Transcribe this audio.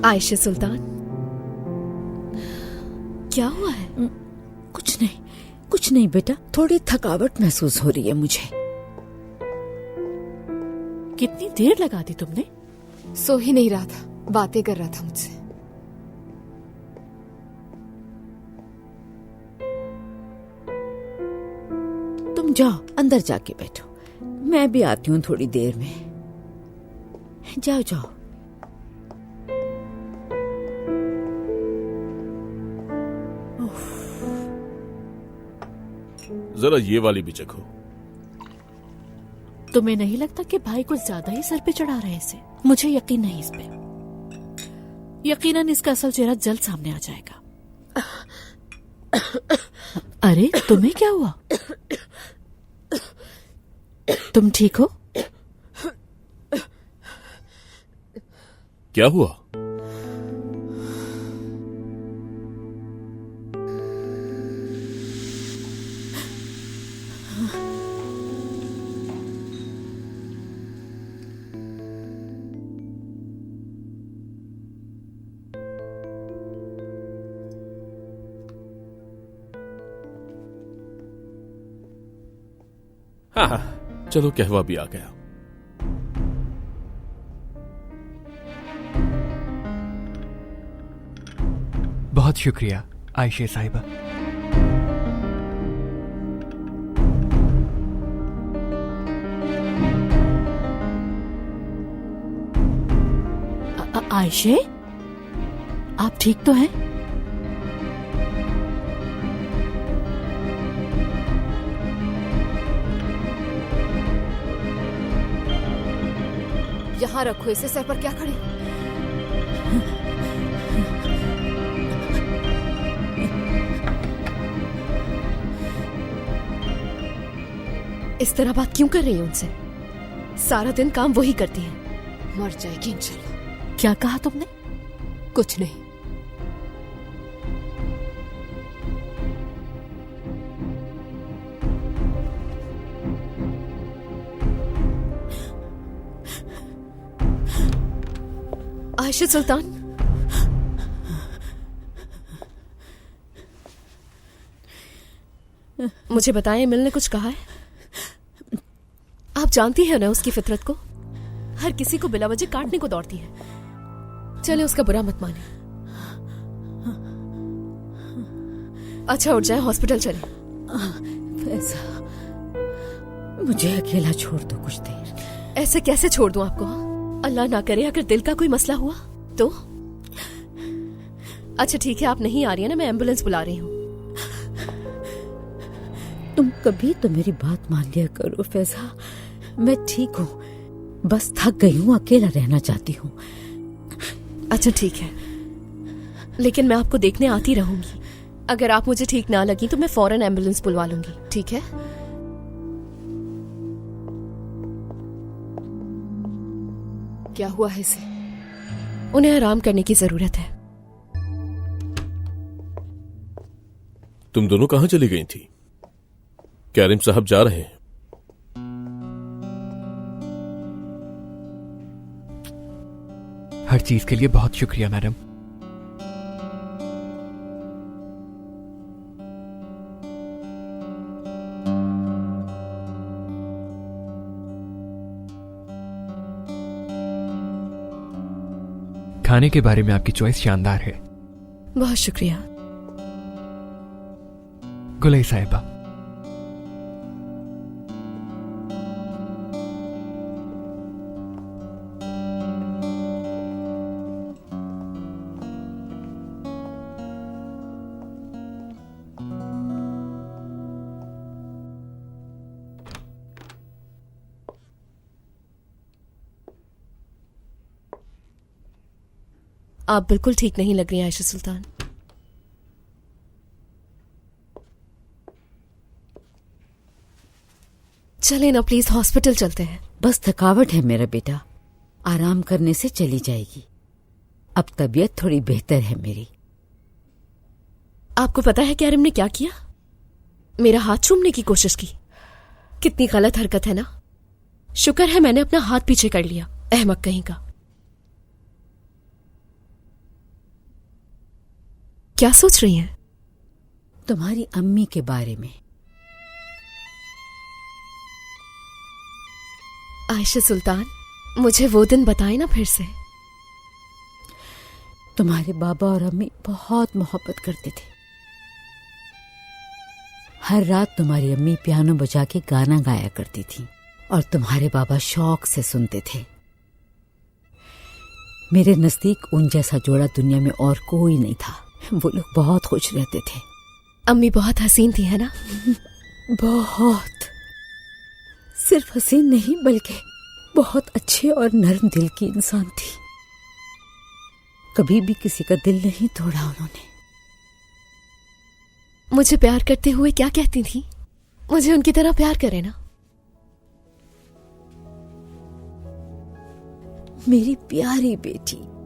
आयशा सुल्तान, क्या हुआ है? कुछ नहीं बेटा, थोड़ी थकावट महसूस हो रही है मुझे। कितनी देर लगा दी तुमने? सो ही नहीं रहा था, बातें कर रहा था मुझसे। तुम जाओ अंदर जाके बैठो, मैं भी आती हूँ थोड़ी देर में। जाओ जाओ। जरा ये वाली भी चखो। तुम्हें नहीं लगता कि भाई कुछ ज्यादा ही सर पे चढ़ा रहे इसे? मुझे यकीन नहीं इस पे। यकीनन इसका असल चेहरा जल्द सामने आ जाएगा। अरे तुम्हें क्या हुआ? तुम ठीक हो? क्या हुआ? हाँ, चलो कहवा भी आ गया। बहुत शुक्रिया आयशा साहिबा। आयशे, आप ठीक तो हैं? यहाँ रखो इसे, सर पर क्या खड़ी? इस तरह बात क्यों कर रही है उनसे? सारा दिन काम वही करती है। मर जाएगी इंशाल्लाह। क्या कहा तुमने? कुछ नहीं। आयशा सुल्तान, मुझे बताएं, एमिल ने कुछ कहा है? आप जानती हैं ना उसकी फितरत को, हर किसी को बिला वजह काटने को दौड़ती है। चले उसका बुरा मत माने। अच्छा उठ जाए, हॉस्पिटल चले। फैजा, मुझे अकेला छोड़ दो कुछ देर। ऐसे कैसे छोड़ दूं आपको? अल्लाह ना करे अगर दिल का कोई मसला हुआ तो? अच्छा ठीक है, आप नहीं आ रही है ना, मैं एम्बुलेंस बुला रही हूँ। तुम कभी तो मेरी बात मान लिया करो फैजा, मैं ठीक हूँ, बस थक गई हूँ, अकेला रहना चाहती हूँ। अच्छा ठीक है, लेकिन मैं आपको देखने आती रहूंगी। अगर आप मुझे ठीक ना लगी तो मैं फौरन एम्बुलेंस बुलवा लूंगी, ठीक है? क्या हुआ है इसे? उन्हें आराम करने की जरूरत है। तुम दोनों कहां चली गई थी? कैरिम साहब जा रहे हैं। हर चीज के लिए बहुत शुक्रिया मैडम। खाने के बारे में आपकी चॉइस शानदार है। बहुत शुक्रिया। गुलई साहिबा, आप बिल्कुल ठीक नहीं लग रही हैं आयशा सुल्तान। चलें ना प्लीज, हॉस्पिटल चलते हैं। बस थकावट है मेरा बेटा, आराम करने से चली जाएगी। अब तबीयत थोड़ी बेहतर है मेरी। आपको पता है कैरिम ने क्या किया? मेरा हाथ चूमने की कोशिश की। कितनी गलत हरकत है ना। शुक्र है मैंने अपना हाथ पीछे कर लिया, अहमक कहीं का। क्या सोच रही हैं? तुम्हारी अम्मी के बारे में। आयशा सुल्तान, मुझे वो दिन बताए ना फिर से। तुम्हारे बाबा और अम्मी बहुत मोहब्बत करते थे। हर रात तुम्हारी अम्मी पियानो बजा के गाना गाया करती थी और तुम्हारे बाबा शौक से सुनते थे। मेरे नजदीक उन जैसा जोड़ा दुनिया में और कोई नहीं था। वो लोग बहुत खुश रहते थे। अम्मी बहुत हसीन थी, है ना? बहुत। सिर्फ हसीन नहीं बल्कि बहुत अच्छे और नर्म दिल की इंसान थी। कभी भी किसी का दिल नहीं तोड़ा उन्होंने। मुझे प्यार करते हुए क्या कहती थी? मुझे उनकी तरह प्यार करे ना। मेरी प्यारी बेटी।